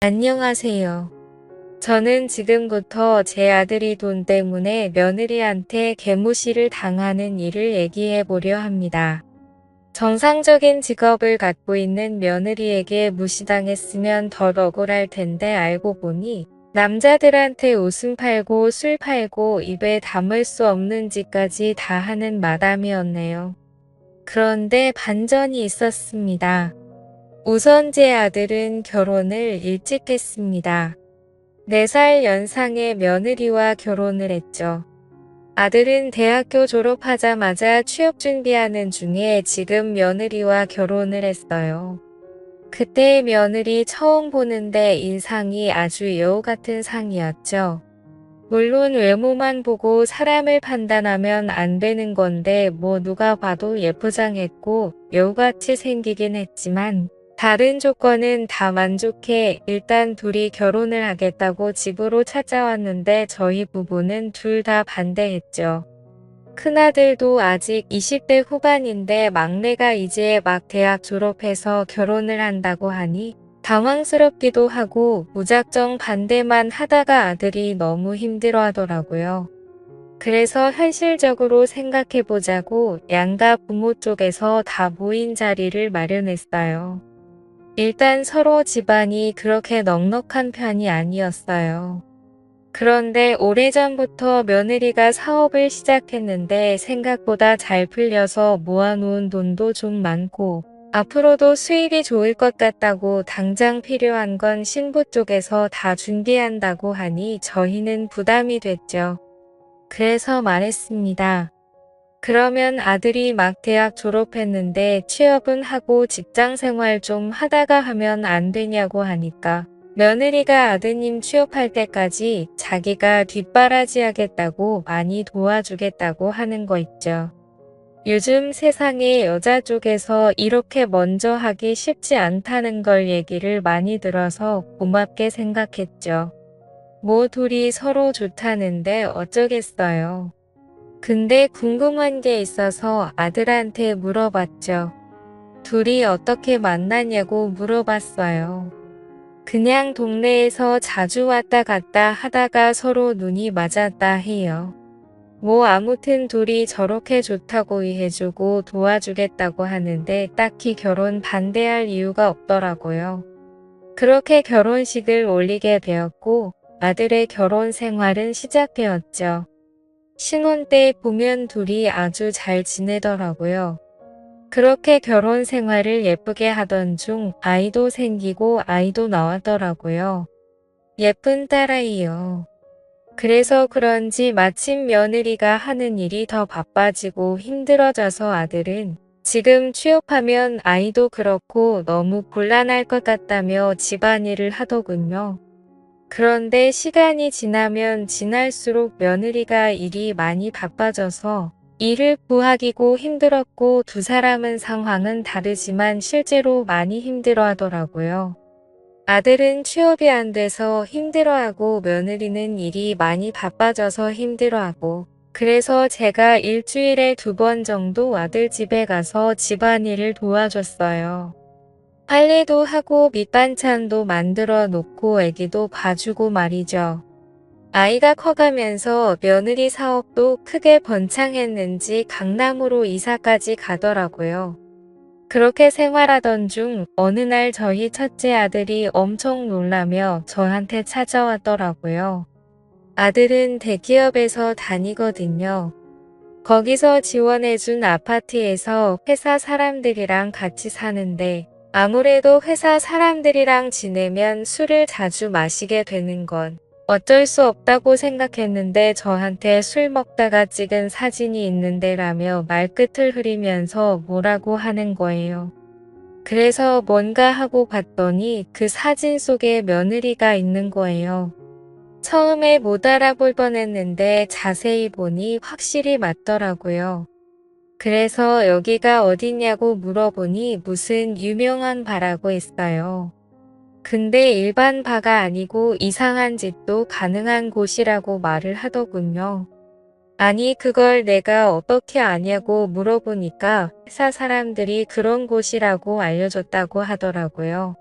안녕하세요. 저는 지금부터 제 아들이 돈 때문에 며느리한테 개무시를 당하는 일을 얘기해 보려 합니다. 정상적인 직업을 갖고 있는 며느리에게 무시당했으면 덜 억울할 텐데 알고 보니 남자들한테 옷은 팔고 술 팔고 입에 담을 수 없는 짓까지 다 하는 마담이었네요. 그런데 반전이 있었습니다. 우선 제 아들은 결혼을 일찍 했습니다. 4살 연상의 며느리와 결혼을 했죠. 아들은 대학교 졸업하자마자 취업 준비하는 중에 지금 며느리와 결혼을 했어요. 그때 며느리 처음 보는데 인상이 아주 여우 같은 상이었죠. 물론 외모만 보고 사람을 판단하면 안 되는 건데 뭐 누가 봐도 예쁘장했고 여우같이 생기긴 했지만 다른 조건은 다 만족해 일단 둘이 결혼을 하겠다고 집으로 찾아왔는데 저희 부부는 둘 다 반대했죠. 큰아들도 아직 20대 후반인데 막내가 이제 막 대학 졸업해서 결혼을 한다고 하니 당황스럽기도 하고 무작정 반대만 하다가 아들이 너무 힘들어 하더라고요. 그래서 현실적으로 생각해보자고 양가 부모 쪽에서 다 모인 자리를 마련했어요. 일단 서로 집안이 그렇게 넉넉한 편이 아니었어요. 그런데 오래전부터 며느리가 사업을 시작했는데 생각보다 잘 풀려서 모아놓은 돈도 좀 많고 앞으로도 수입이 좋을 것 같다고 당장 필요한 건 신부 쪽에서 다 준비한다고 하니 저희는 부담이 됐죠. 그래서 말했습니다. 그러면 아들이 막 대학 졸업했는데 취업은 하고 직장 생활 좀 하다가 하면 안 되냐고 하니까 며느리가 아드님 취업할 때까지 자기가 뒷바라지 하겠다고 많이 도와주겠다고 하는 거 있죠. 요즘 세상에 여자 쪽에서 이렇게 먼저 하기 쉽지 않다는 걸 얘기를 많이 들어서 고맙게 생각했죠. 뭐 둘이 서로 좋다는데 어쩌겠어요. 근데 궁금한 게 있어서 아들한테 물어봤죠. 둘이 어떻게 만났냐고 물어봤어요. 그냥 동네에서 자주 왔다 갔다 하다가 서로 눈이 맞았다 해요. 뭐 아무튼 둘이 저렇게 좋다고 이해해주고 도와주겠다고 하는데 딱히 결혼 반대할 이유가 없더라고요. 그렇게 결혼식을 올리게 되었고 아들의 결혼 생활은 시작되었죠. 신혼 때 보면 둘이 아주 잘 지내더라고요. 그렇게 결혼 생활을 예쁘게 하던 중 아이도 생기고 아이도 나왔더라고요. 예쁜 딸아이요. 그래서 그런지 마침 며느리가 하는 일이 더 바빠지고 힘들어져서 아들은 지금 취업하면 아이도 그렇고 너무 곤란할 것 같다며 집안일을 하더군요. 그런데 시간이 지나면 지날수록 며느리가 일이 많이 바빠져서 일을 구하기고 힘들었고 두 사람은 상황은 다르지만 실제로 많이 힘들어 하더라고요. 아들은 취업이 안 돼서 힘들어하고 며느리는 일이 많이 바빠져서 힘들어하고 그래서 제가 일주일에 2번 정도 아들 집에 가서 집안일을 도와줬어요. 빨래도 하고 밑반찬도 만들어 놓고 애기도 봐주고 말이죠. 아이가 커가면서 며느리 사업도 크게 번창했는지 강남으로 이사까지 가더라고요. 그렇게 생활하던 중 어느 날 저희 첫째 아들이 엄청 놀라며 저한테 찾아왔더라고요. 아들은 대기업에서 다니거든요. 거기서 지원해준 아파트에서 회사 사람들이랑 같이 사는데 아무래도 회사 사람들이랑 지내면 술을 자주 마시게 되는 건 어쩔 수 없다고 생각했는데 저한테 술 먹다가 찍은 사진이 있는데 라며 말끝을 흐리면서 뭐라고 하는 거예요. 그래서 뭔가 하고 봤더니 그 사진 속에 며느리가 있는 거예요. 처음에 못 알아볼 뻔했는데 자세히 보니 확실히 맞더라고요. 그래서 여기가 어디냐고 물어보니 무슨 유명한 바라고 했어요. 근데 일반 바가 아니고 이상한 짓도 가능한 곳이라고 말을 하더군요. 아니 그걸 내가 어떻게 아냐고 물어보니까 회사 사람들이 그런 곳이라고 알려줬다고 하더라고요.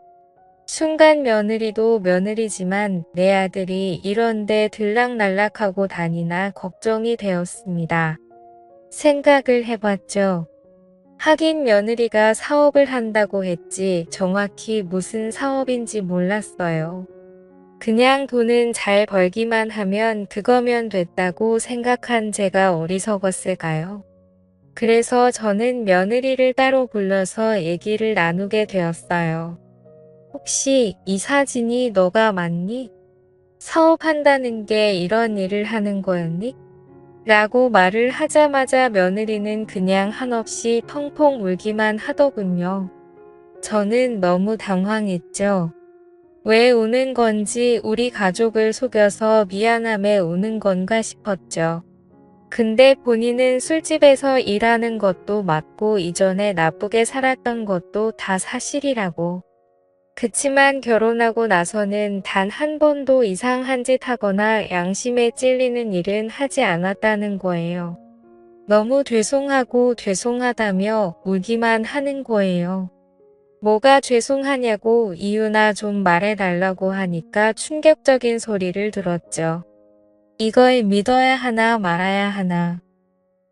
순간 며느리도 며느리지만 내 아들이 이런데 들락날락하고 다니나 걱정이 되었습니다. 생각을 해봤죠. 하긴 며느리가 사업을 한다고 했지 정확히 무슨 사업인지 몰랐어요. 그냥 돈은 잘 벌기만 하면 그거면 됐다고 생각한 제가 어리석었을까요? 그래서 저는 며느리를 따로 불러서 얘기를 나누게 되었어요. 혹시 이 사진이 너가 맞니? 사업한다는 게 이런 일을 하는 거였니? 라고 말을 하자마자 며느리는 그냥 한없이 펑펑 울기만 하더군요. 저는 너무 당황했죠. 왜 우는 건지 우리 가족을 속여서 미안함에 우는 건가 싶었죠. 근데 본인은 술집에서 일하는 것도 맞고 이전에 나쁘게 살았던 것도 다 사실이라고. 그치만 결혼하고 나서는 단 한 번도 이상한 짓 하거나 양심에 찔리는 일은 하지 않았다는 거예요. 너무 죄송하고 죄송하다며 울기만 하는 거예요. 뭐가 죄송하냐고 이유나 좀 말해달라고 하니까 충격적인 소리를 들었죠. 이걸 믿어야 하나 말아야 하나.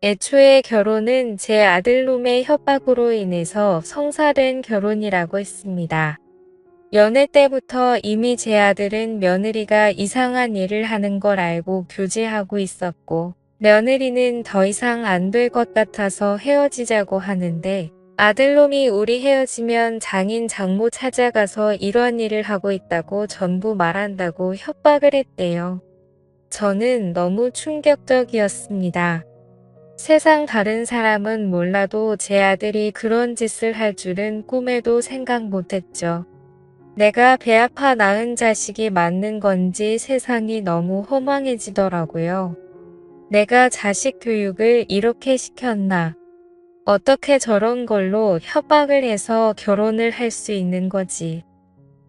애초에 결혼은 제 아들놈의 협박으로 인해서 성사된 결혼이라고 했습니다. 연애 때부터 이미 제 아들은 며느리가 이상한 일을 하는 걸 알고 교제하고 있었고, 며느리는 더 이상 안 될 것 같아서 헤어지자고 하는데, 아들놈이 우리 헤어지면 장인 장모 찾아가서 이런 일을 하고 있다고 전부 말한다고 협박을 했대요. 저는 너무 충격적이었습니다. 세상 다른 사람은 몰라도 제 아들이 그런 짓을 할 줄은 꿈에도 생각 못했죠. 내가 배 아파 낳은 자식이 맞는 건지 세상이 너무 허망해지더라고요. 내가 자식 교육을 이렇게 시켰나? 어떻게 저런 걸로 협박을 해서 결혼을 할 수 있는 거지?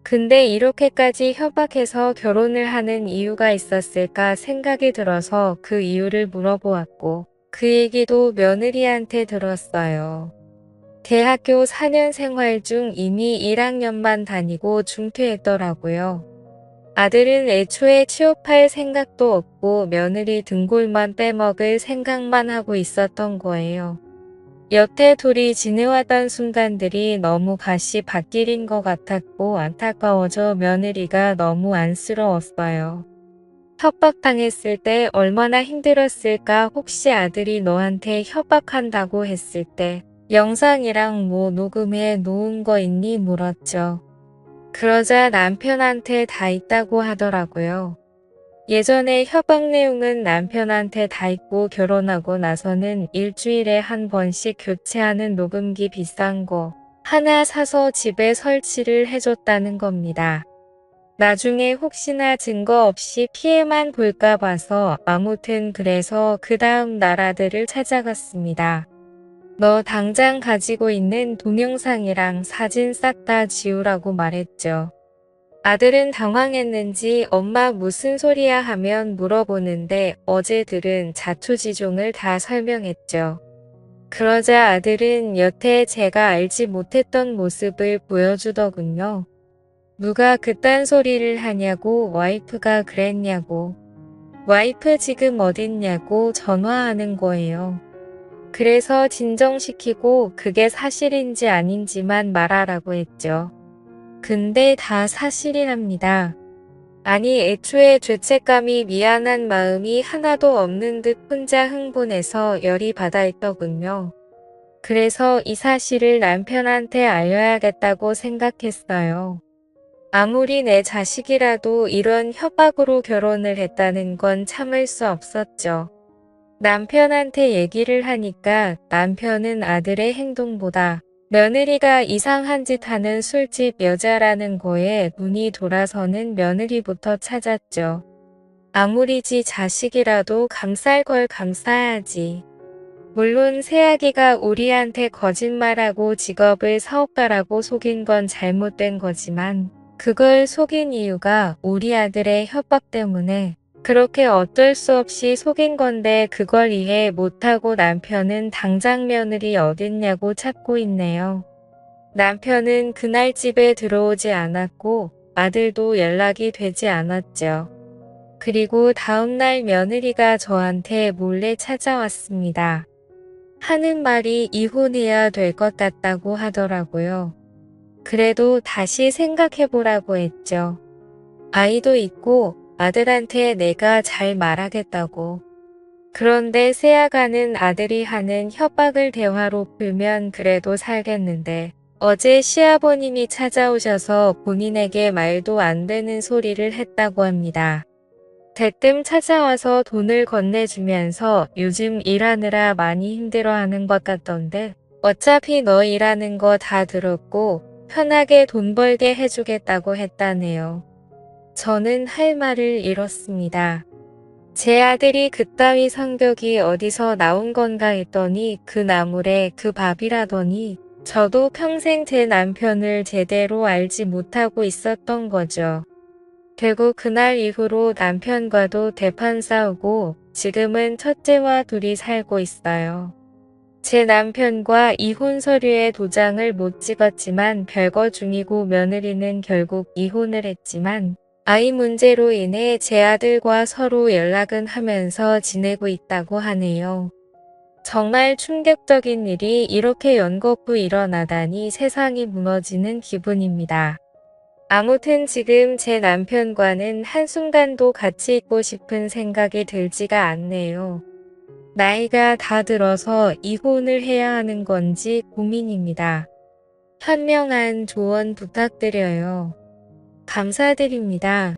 근데 이렇게까지 협박해서 결혼을 하는 이유가 있었을까 생각이 들어서 그 이유를 물어보았고, 그 얘기도 며느리한테 들었어요. 대학교 4년 생활 중 이미 1학년만 다니고 중퇴했더라고요. 아들은 애초에 취업할 생각도 없고 며느리 등골만 빼먹을 생각만 하고 있었던 거예요. 여태 둘이 지내왔던 순간들이 너무 가시밭길인 것 같았고 안타까워져 며느리가 너무 안쓰러웠어요. 협박당했을 때 얼마나 힘들었을까. 혹시 아들이 너한테 협박한다고 했을 때 영상이랑 뭐 녹음해 놓은 거 있니? 물었죠. 그러자 남편한테 다 있다고 하더라고요. 예전에 협박 내용은 남편한테 다 있고 결혼하고 나서는 일주일에 한 번씩 교체하는 녹음기 비싼 거 하나 사서 집에 설치를 해줬다는 겁니다. 나중에 혹시나 증거 없이 피해만 볼까 봐서 아무튼 그래서 그 다음 날 아들을 찾아갔습니다. 너 당장 가지고 있는 동영상이랑 사진 싹 다 지우라고 말했죠. 아들은 당황했는지 엄마 무슨 소리야 하면 물어보는데 어제 들은 자초지종을 다 설명했죠. 그러자 아들은 여태 제가 알지 못했던 모습을 보여주더군요. 누가 그딴 소리를 하냐고 와이프가 그랬냐고. 와이프 지금 어딨냐고 전화하는 거예요. 그래서 진정시키고 그게 사실인지 아닌지만 말하라고 했죠. 근데 다 사실이랍니다. 아니 애초에 죄책감이 미안한 마음이 하나도 없는 듯 혼자 흥분해서 열이 받아 있더군요. 그래서 이 사실을 남편한테 알려야겠다고 생각했어요. 아무리 내 자식이라도 이런 협박으로 결혼을 했다는 건 참을 수 없었죠. 남편한테 얘기를 하니까 남편은 아들의 행동보다 며느리가 이상한 짓 하는 술집 여자라는 거에 눈이 돌아서는 며느리부터 찾았죠. 아무리 지 자식이라도 감쌀 걸 감싸야지. 물론 새아기가 우리한테 거짓말하고 직업을 사업가라고 속인 건 잘못된 거지만 그걸 속인 이유가 우리 아들의 협박 때문에 그렇게 어쩔 수 없이 속인 건데 그걸 이해 못하고 남편은 당장 며느리 어딨냐고 찾고 있네요. 남편은 그날 집에 들어오지 않았고 아들도 연락이 되지 않았죠. 그리고 다음날 며느리가 저한테 몰래 찾아왔습니다. 하는 말이 이혼해야 될 것 같다고 하더라고요. 그래도 다시 생각해보라고 했죠. 아이도 있고 아들한테 내가 잘 말하겠다고. 그런데 새아가는 아들이 하는 협박을 대화로 풀면 그래도 살겠는데 어제 시아버님이 찾아오셔서 본인에게 말도 안 되는 소리를 했다고 합니다. 대뜸 찾아와서 돈을 건네주면서 요즘 일하느라 많이 힘들어하는 것 같던데 어차피 너 일하는 거 다 들었고 편하게 돈 벌게 해주겠다고 했다네요. 저는 할 말을 잃었습니다. 제 아들이 그따위 성격이 어디서 나온 건가 했더니 그 나물에 그 밥이라더니 저도 평생 제 남편을 제대로 알지 못하고 있었던 거죠. 결국 그날 이후로 남편과도 대판 싸우고 지금은 첫째와 둘이 살고 있어요. 제 남편과 이혼 서류에 도장을 못 찍었지만 별거 중이고 며느리는 결국 이혼을 했지만 아이 문제로 인해 제 아들과 서로 연락은 하면서 지내고 있다고 하네요. 정말 충격적인 일이 이렇게 연거푸 일어나다니 세상이 무너지는 기분입니다. 아무튼 지금 제 남편과는 한순간도 같이 있고 싶은 생각이 들지가 않네요. 나이가 다 들어서 이혼을 해야 하는 건지 고민입니다. 현명한 조언 부탁드려요. 감사드립니다.